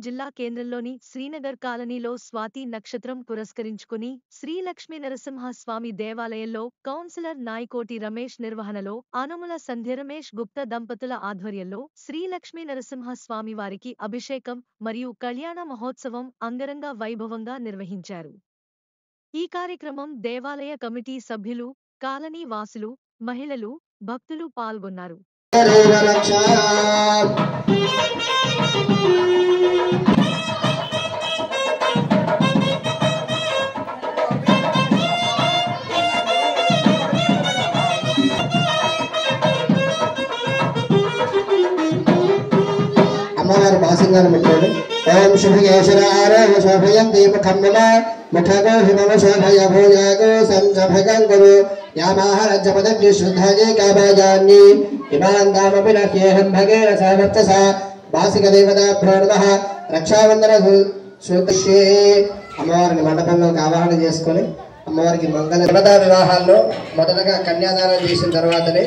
జిల్లా కేంద్రంలోని శ్రీనగర్ కాలనీలో స్వాతి నక్షత్రం పురస్కరించుకుని శ్రీ లక్ష్మీ నరసింహస్వామి దేవాలయంలో కౌన్సిలర్ నాయకోటి రమేష్ నిర్వహణలో అనుముల సంధ్య రమేష్ గుప్తా దంపతుల ఆధ్వర్యంలో శ్రీ లక్ష్మీ నరసింహస్వామి వారికి అభిషేకం మరియు కళ్యాణ మహోత్సవం అంగరంగ వైభవంగా నిర్వహించారు. ఈ కార్యక్రమం దేవాలయ కమిటీ సభ్యులు, కాలనీ వాసులు, మహిళలు, భక్తులు పాల్గొన్నారు. అమ్మవారి బాసింగాన్ని పెట్టాడు. ఓం శుభయేశ్వరారోహ శోభయంతి ముఖం మమ ముఖగో హిమమ శోభయ భూయాగో సంజభగం గురు యామాహరజ్జపదగ్ని శుద్ధజే కాభాజాన్ని ఇమాందామపి నహ్యేహం భగేన సహవర్తస బాసిక దేవతాభ్యో నమః రక్షాబంధన సూత్రే. అమ్మవారిని మండపంలోకి ఆవాహన చేసుకొని అమ్మవారికి మంగళ వివాహాల్లో మొదటగా కన్యాదానం చేసిన తర్వాతనే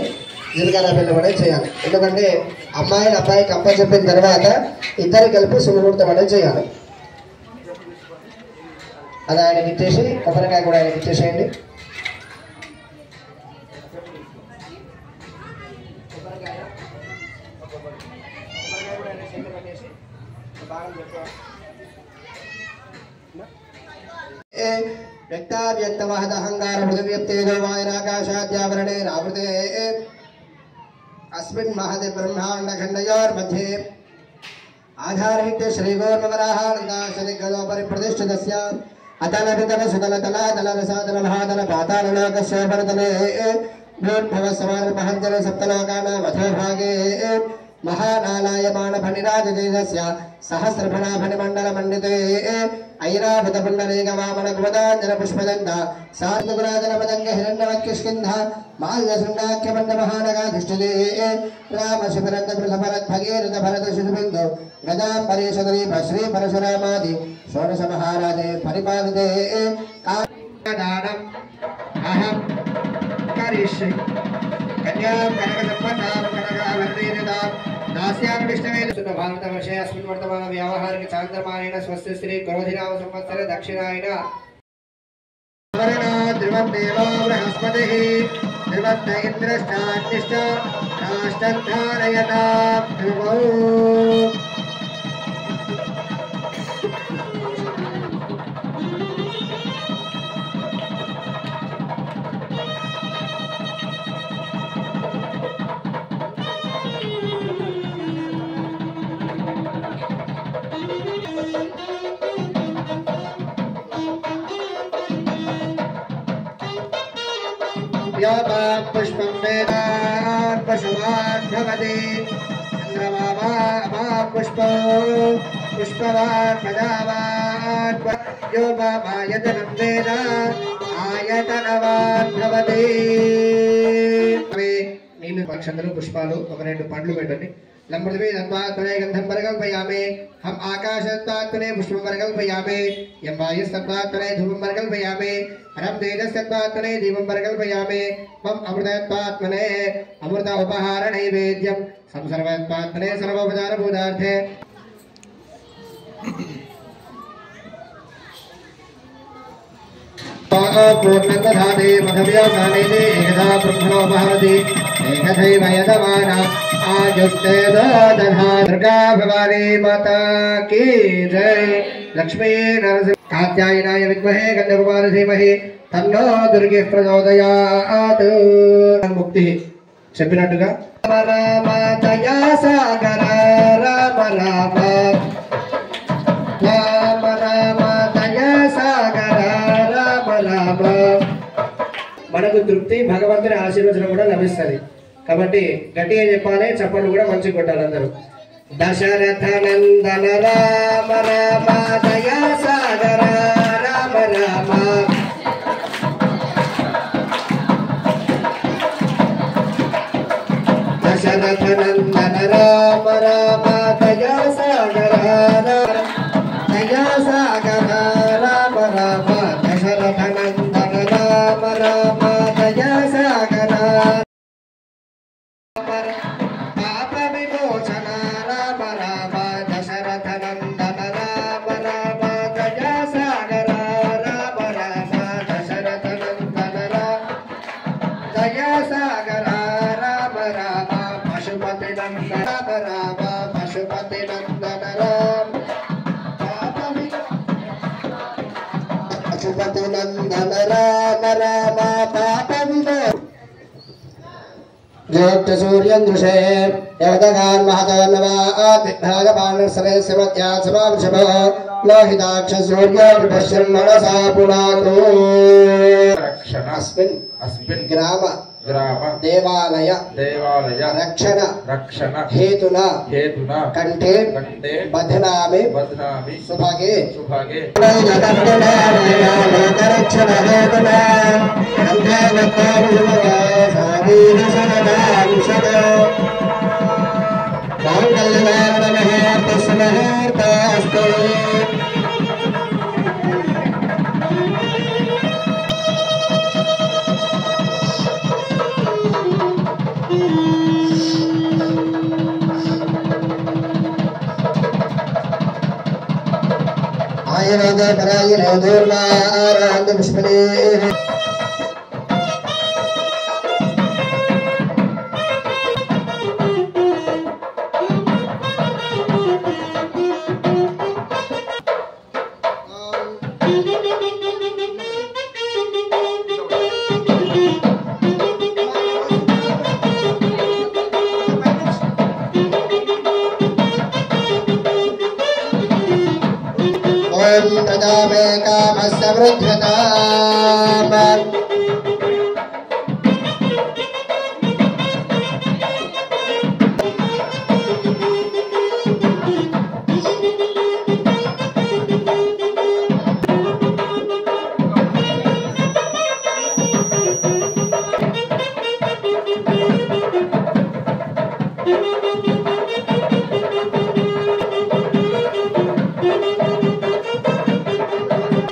జీలకర్ర బెల్లం అనేది చేయాలి. ఎందుకంటే అమ్మాయిని అబ్బాయికి అప్ప చెప్పిన తర్వాత ఇద్దరు కలిపి శుభముహూర్తం అనేది చేయాలి. అది ఆయనకి ఇచ్చేసి కొబ్బరికాయ కూడా ఆయనకి ఇచ్చేసేయండి. వ్యక్తావ్యక్తమహదహంగార పృథివ్యప్తేజో వాయురాకాశాద్యావరణే రావృతే अस्मिन् महते ब्रह्माण्डखण्डयोर्मध्ये आधारहित्य श्रीगोर्मवराहानन्दाशनिग्रहोपरि प्रतिष्ठितस्य अतलपितलसुतलतलातलरसातलमहातलपाताललोकस्योपरितले भूर्भुवस्समानमहञ्जन सप्तलोकानां अधोभागे महानालायमानफणिराजतेजस्य सहस्रफणाफणिमण्डलमण्डिते ऐरावतपुण्डरीकवामनकुपदाञ्जनपुष्पदन्त सार्धगुणाजनपदङ्ग हिरण्यवत्किष्किन्ध माल्यशृङ्गाख्यमण्डमहानगाधिष्ठिते रामशिवरन्दभरद्भगीरथभरतशिशुबिन्दु गदाम्बरीशदरीप श्रीपरशुरामादि षोडशमहाराजे परिपालिते दानम् अहं करिष्ये कन्यां कनकसम्पन्नां कनकाभरणीयतां दास्यामि विष्णवे भारतवर्षे अस्मिन् वर्तमान व्यावहारिक चान्द्रमानेन स्वस्य श्री क्रोधिनाम संवत्सरे दक्षिणायन ध्रुवं देवो बृहस्पतिः ध्रुवं इन्द्रश्चान्निश्च राष्ट्रधारयतां ध्रुवौ पुष्पं वेदात् पशुवान् भवति चन्द्रमामा पुष्पो पुष्पवान् पदावान् यो मामायतनं वेद ఆయతనవాన్ భవతి. నీళ్ళు పక్షందరూ పుష్పాలు ఒక రెండు పండ్లు పెట్టండి. लम्बुद्वे तन्वात्मने गन्धं परकल्पयामि हम आकाशत्वात्मने पुष्पं परकल्पयामि यं वायुस्तत्वात्मने धूपं परकल्पयामि रं तेजस्तत्वात्मने दीपं परकल्पयामि मम अमृतत्वात्मने अमृत उपहार नैवेद्यं संसर्वत्वात्मने सर्वोपचार पूजार्थे पूर्णदधाते मधव्यासानेते एकदा ब्रह्मणो भवति एकथैव यजमाना आजुष्टे दधा. दुर्गा भवानी माता की जय. लक्ष्मी नरसिंह कात्यायनाय विद्महे गन्धर्वाय धीमहि तन्नो दुर्गे प्रचोदयात्. मुक्ति చెప్పినట్టుగా రామ దయా సాగర రామ రామ రామ రామ దయా సాగర రామ రామ. మనకు తృప్తి భగవంతుని ఆశీర్వచనం కూడా లభిస్తుంది కాబట్టి గట్టిగా చెప్పాలి, చప్పట్లు కూడా మంచిగా కొట్టాలి అందరూ. దశరథ నందన రామ రామ దయా సాగర రామ రామ దశరథ నందన రామ రామ దయా సాగర దయా సాగర రామ రామ దశరథ నందన రామ రామ దయా సాగర పాప విమోచన రామ రామ దశరథ నందన पशुपति नंदन राम राम पाप विनाश ज्योति सूर्यन्दृशे यवदगान् महतान्नवात् भागपान् सरेस्य मध्यात् समावृषभो लोहिताक्ष सूर्योर्पश्यन् मनसा पुनातो अस्मिन् ग्राम देवालय रक्षण हेतुना कंठे बध्नामि सुभगे रक्षण हेतुना कंठे आयुर्वेदे परायणे दूर्वा आरान्द पुष्पले प्रजा में कामस्य वृद्धताम्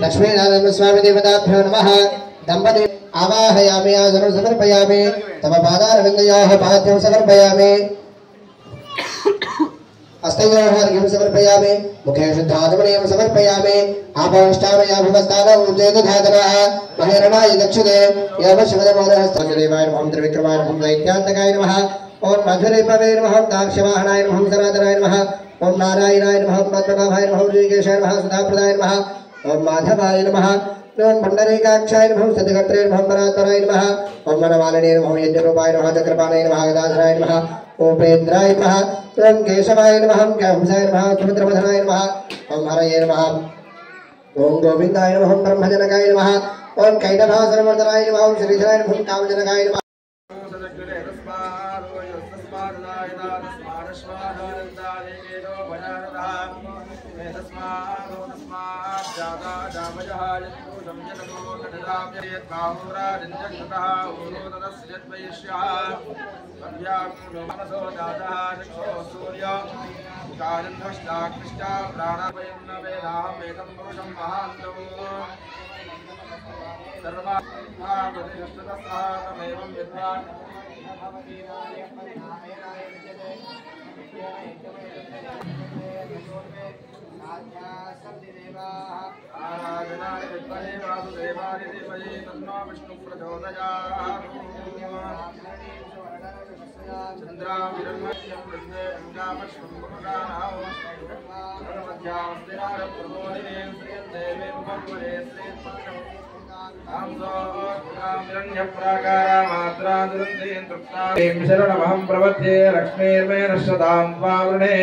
लक्ष्मी नारायण स्वामी देवताभ्यो नमः दंपति आवाहयामि आसनं समर्पयामि तव पादारविन्दयोः पाद्यं समर्पयामि हस्तयोः अर्घ्यं समर्पयामि मुखे शुद्धाचमनीयं समर्पयामि आपाष्टामया भुवस्तानौ उज्जयदधातरः महेरणाय दक्षिणे यवशिवदमोदहस्तदेवाय नमः त्रिविक्रमाय नमः दैत्यान्तकाय नमः ओम मधुरेपवे नमः दाक्षवाहनाय नमः सनातनाय नमः ओम नारायणाय नमः पद्मनाभाय नमः ऋषिकेशाय नमः सुधाप्रदाय नमः ओम माधवाय नमः ओम भण्डरीकाक्षाय नमः सतिकर्त्रे नमः परात्पराय नमः ओम मनमालिने नमः यज्ञरूपाय नमः चक्रपाणे नमः गदाधराय नमः उपेन्द्राय नमः ओम केशवाय नमः कंसाय नमः सुमित्रमधनाय नमः ओम हरये नमः ओम गोविन्दाय नमः ब्रह्मजनकाय नमः ओम कैटभासुरमर्दनाय नमः ओम श्रीधराय नमः कामजनकाय नमः शरणमहं प्रपद्ये लक्ष्मीर्मे नश्यतां त्वावृणे